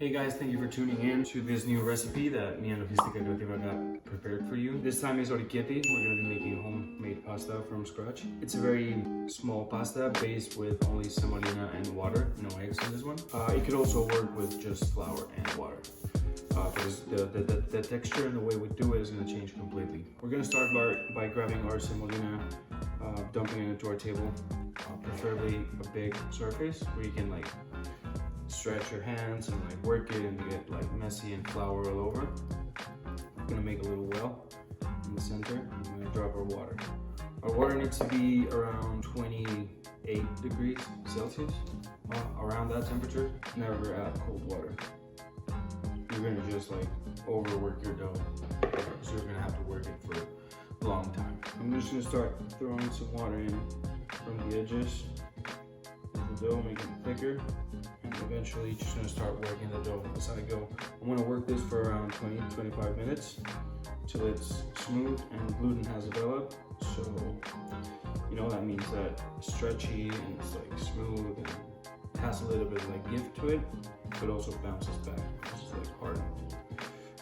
Hey guys, thank you for tuning in to this new recipe that me and Logistica Creativa got prepared for you. This time is orecchiette. We're going to be making homemade pasta from scratch. It's a very small pasta based with only semolina and water, no eggs in this one. It could also work with just flour and water. Because the texture and the way we do it is going to change completely. We're going to start by grabbing our semolina, dumping it into our table, preferably a big surface where you can like stretch your hands and like work it and get like messy and flour all over. I'm gonna make a little well in the center. I'm gonna drop our water. Our water needs to be around 28 degrees Celsius, around that temperature. Never add cold water. You're gonna just like overwork your dough, so you're gonna have to work it for a long time. I'm just gonna start throwing some water in from the edges of the dough, making it thicker. Eventually just gonna start working the dough as I go. I'm gonna work this for around 20-25 minutes till it's smooth and gluten has developed. So, you know, that means that it's stretchy and it's like smooth and has a little bit of like give to it, but also bounces back. It's just like hard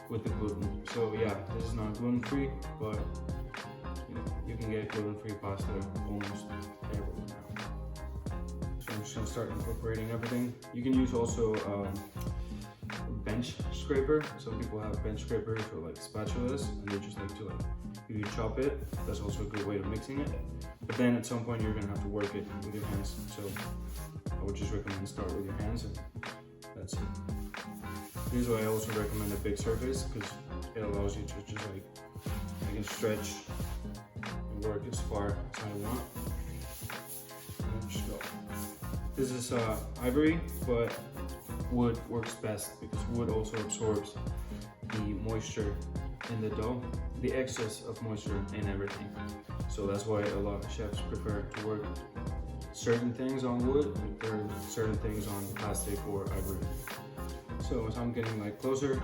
with the gluten. So yeah, this is not gluten-free, but you know, you can get gluten-free pasta almost everywhere now. So I'm just gonna start incorporating everything. You can use also a bench scraper. Some people have bench scrapers or like spatulas, and they just like to like, if you chop it, that's also a good way of mixing it. But then at some point you're gonna have to work it with your hands. So I would just recommend start with your hands, and that's it. Here's why I also recommend a big surface, because it allows you to just like, I can stretch and work as far as I want. And just go. This is ivory, but wood works best because wood also absorbs the moisture in the dough, the excess of moisture in everything. So that's why a lot of chefs prefer to work certain things on wood and certain things on plastic or ivory. So as I'm getting like closer,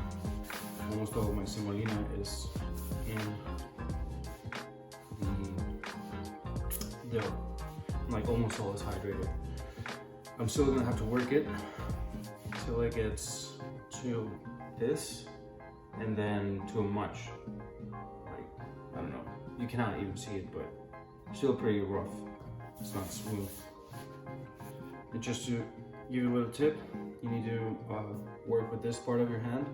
almost all of my semolina is in the dough. Like almost all is hydrated. I'm still gonna have to work it till it gets to this and then to a much, like, I don't know, you cannot even see it, but still pretty rough. It's not smooth. And just to give you a little tip, you need to work with this part of your hand.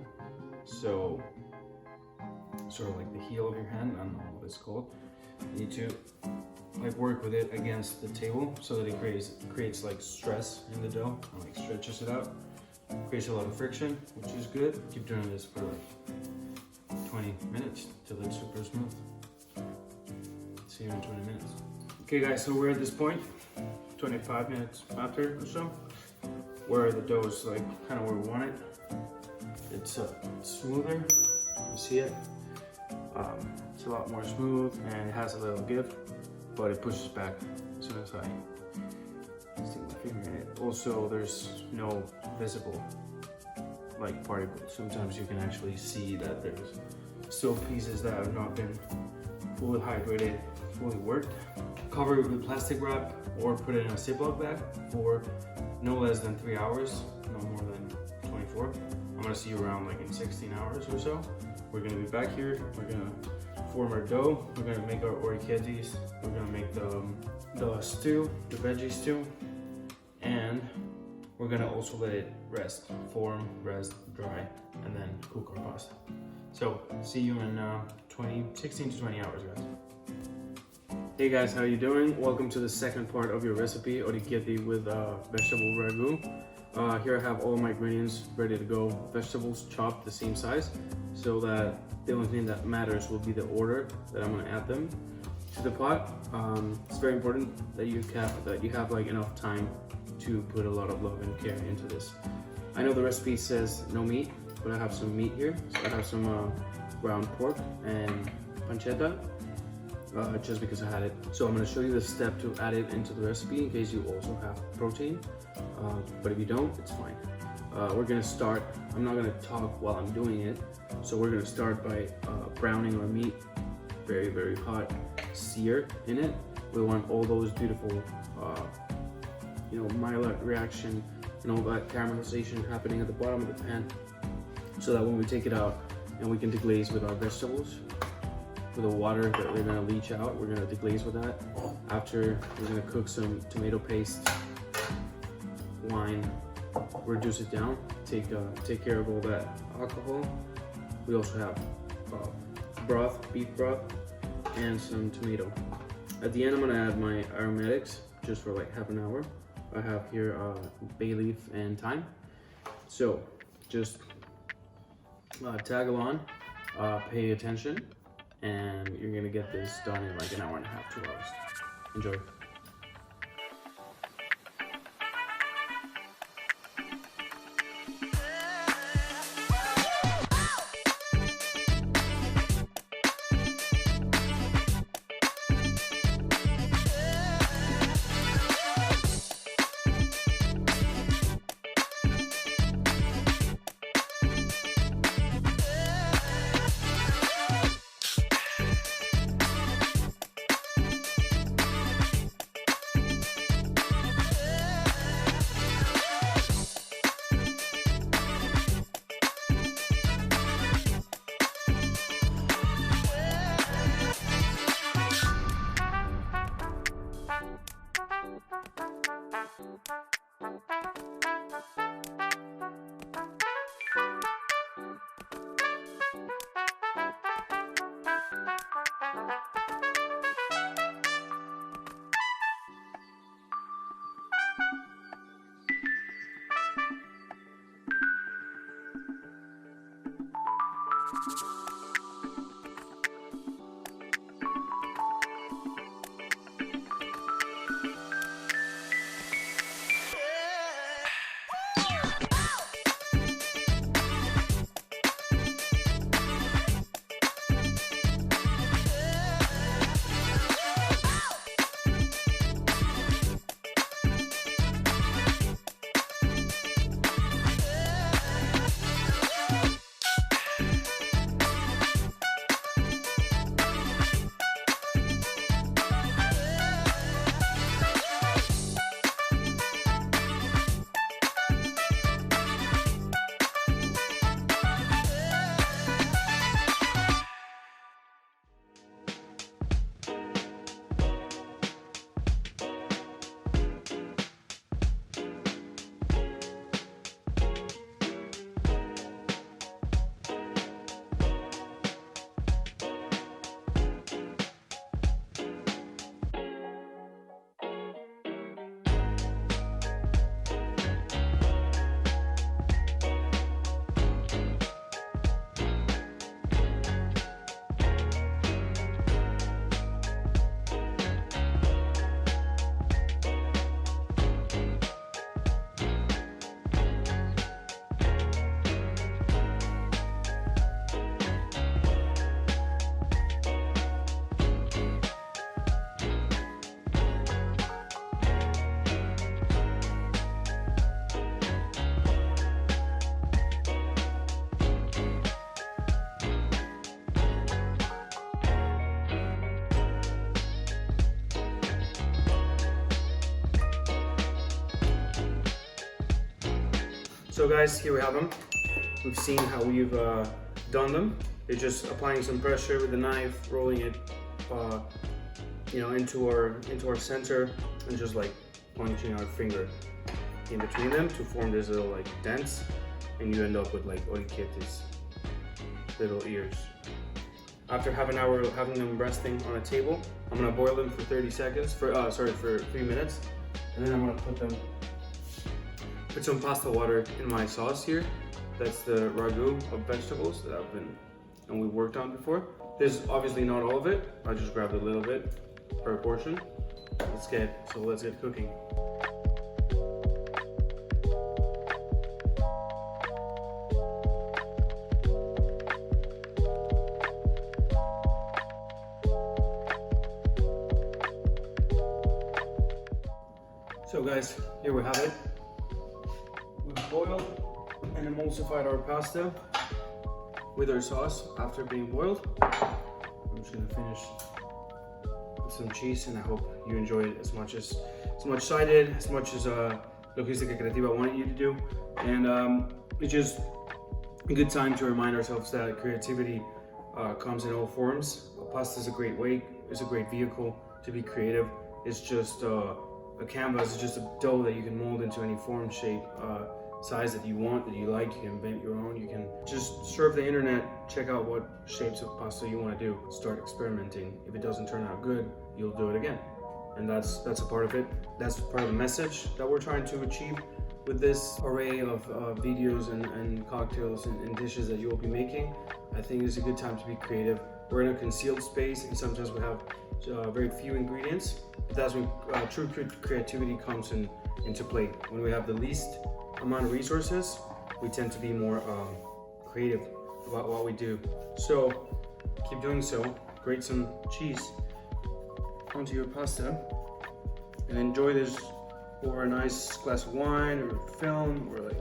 So, sort of like the heel of your hand, I don't know what it's called. You need to like work with it against the table so that it creates like stress in the dough and like stretches it out. Creates a lot of friction, which is good. Keep doing this for like 20 minutes till it's super smooth. See you in 20 minutes. Okay guys, so we're at this point, 25 minutes after or so, where the dough is like kind of where we want it. It's smoother, you see it. It's a lot more smooth and it has a little give, but it pushes back as soon as I stick my finger in it. Also, there's no visible like particles. Sometimes you can actually see that there's still pieces that have not been fully hydrated, fully worked. Cover it with plastic wrap or put it in a Ziploc bag for no less than 3 hours, no more than 24. I'm gonna see you around like in 16 hours or so. We're gonna be back here. We're gonna form our dough. We're gonna make our orecchiettes. We're gonna make the stew, the veggie stew, and we're gonna also let it rest, form, rest, dry, and then cook our pasta. So see you in 16 to 20 hours, guys. Hey guys, how you doing? Welcome to the second part of your recipe, orecchiette with vegetable ragu. Here I have all my ingredients ready to go. Vegetables chopped the same size, so that the only thing that matters will be the order that I'm gonna add them to the pot. It's very important that you have like enough time to put a lot of love and care into this. I know the recipe says no meat, but I have some meat here. So I have some ground pork and pancetta, just because I had it. So I'm gonna show you the step to add it into the recipe in case you also have protein. But if you don't, it's fine. We're gonna start, I'm not gonna talk while I'm doing it. So we're gonna start by browning our meat, very, very hot, sear in it. We want all those beautiful, Maillard reaction and all that caramelization happening at the bottom of the pan, so that when we take it out and we can deglaze with our vegetables, with the water that we're gonna leach out, we're gonna deglaze with that. After, we're gonna cook some tomato paste, wine, reduce it down, take care of all that alcohol. We also have broth, beef broth, and some tomato. At the end, I'm gonna add my aromatics just for like half an hour. I have here bay leaf and thyme. So just tag along, pay attention, and you're gonna get this done in like an hour and a half, 2 hours. Enjoy. So guys, here we have them. We've seen how we've done them. It's just applying some pressure with the knife, rolling it, into our center, and just like punching our finger in between them to form this little like dents, and you end up with like Orecchiette's little ears. After half an hour of having them resting on a table, I'm gonna boil them for 30 seconds, for 3 minutes, and then I'm gonna put some pasta water in my sauce here. That's the ragu of vegetables that we worked on before. This is obviously not all of it. I just grabbed a little bit per portion. Let's get cooking. So guys, here we have it. We've boiled and emulsified our pasta with our sauce after being boiled. I'm just gonna finish with some cheese, and I hope you enjoyed it as much as I did, as much as Logística Creativa wanted you to do. And it's just a good time to remind ourselves that creativity comes in all forms. Pasta is a great way, it's a great vehicle to be creative. It's just a canvas, it's just a dough that you can mold into any form, shape, size that you want, that you like. You can invent your own. You can just surf the internet, check out what shapes of pasta you want to do, start experimenting. If it doesn't turn out good, you'll do it again. And that's a part of it. That's part of the message that we're trying to achieve with this array of videos and cocktails and dishes that you will be making. I think it's a good time to be creative. We're in a concealed space, and sometimes we have very few ingredients. But that's when true creativity comes into play. When we have the least amount of resources, we tend to be more creative about what we do. So keep doing so. Grate some cheese onto your pasta and enjoy this over a nice glass of wine or film, or like,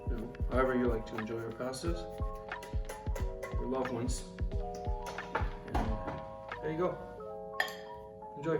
you know, however you like to enjoy your pastas, your loved ones. And there you go. Enjoy.